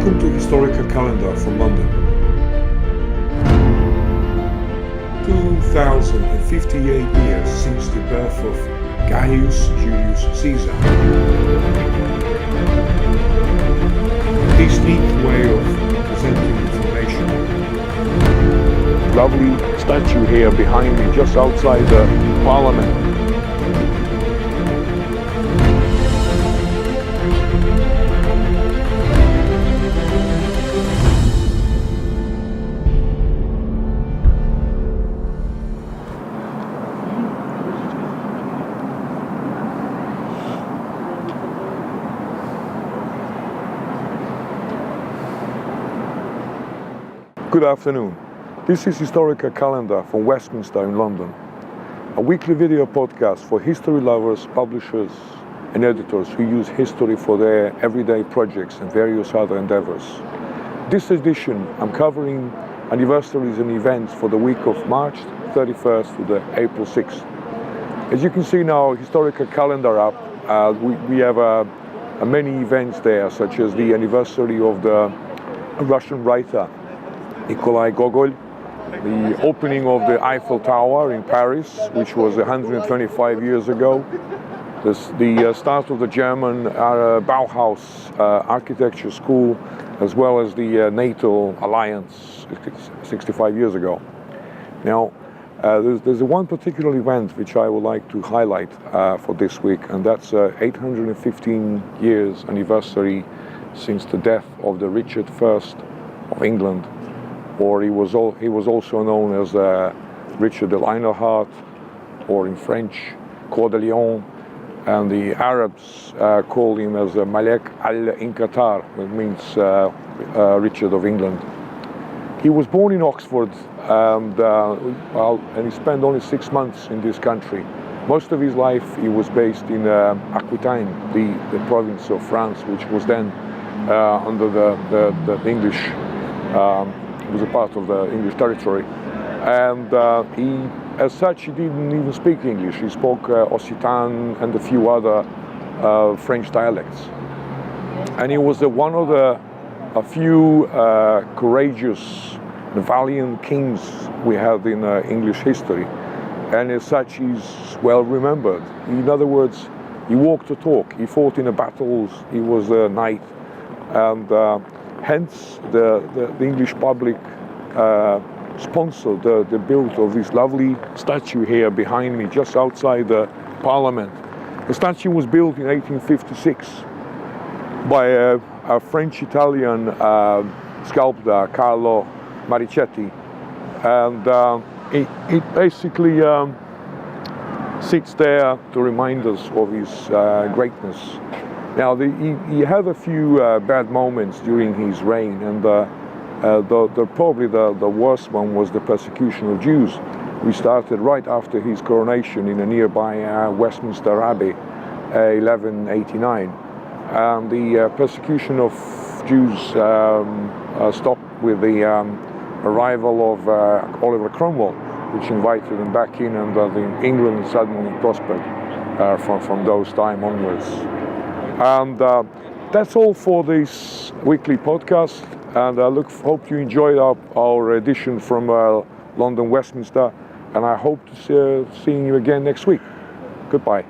Welcome to Historica Calendar from London. 2058 years since the birth of Gaius Julius Caesar. This neat way of presenting information. Lovely statue here behind me, just outside the Parliament. Good afternoon. This is Historica Calendar from Westminster in London, a weekly video podcast for history lovers, publishers and editors who use history for their everyday projects and various other endeavors. This edition I'm covering anniversaries and events for the week of March 31st to the April 6th. As you can see in our Historica Calendar app, we have many events there, such as the anniversary of the Russian writer Nikolai Gogol, the opening of the Eiffel Tower in Paris, which was 125 years ago, the start of the German Bauhaus architecture school, as well as the NATO alliance 65 years ago. Now, there's one particular event which I would like to highlight for this week, and that's 815 years anniversary since the death of the Richard I of England, or he was also known as Richard de Lionheart, or in French, Coeur de Lion, and the Arabs called him as Malek al-Inqatar, which means Richard of England. He was born in Oxford, and he spent only 6 months in this country. Most of his life he was based in Aquitaine, the province of France, which was then under the English. Was a part of the English territory, and as such, he didn't even speak English. He spoke Occitan and a few other French dialects. And he was one of a few courageous, valiant kings we have in English history, and as such, he's well remembered. In other words, he walked the talk. He fought in the battles. He was a knight, and hence, the English public sponsored the build of this lovely statue here behind me, just outside the Parliament. The statue was built in 1856 by a French-Italian sculptor, Carlo Maricetti, and it basically sits there to remind us of his greatness. Now, he had a few bad moments during his reign, and probably the worst one was the persecution of Jews. We started right after his coronation in a nearby Westminster Abbey, 1189. And the persecution of Jews stopped with the arrival of Oliver Cromwell, which invited them back in, and England suddenly prospered from those time onwards. And that's all for this weekly podcast, and I hope you enjoyed our edition from London Westminster, and I hope to see you again next week. Goodbye.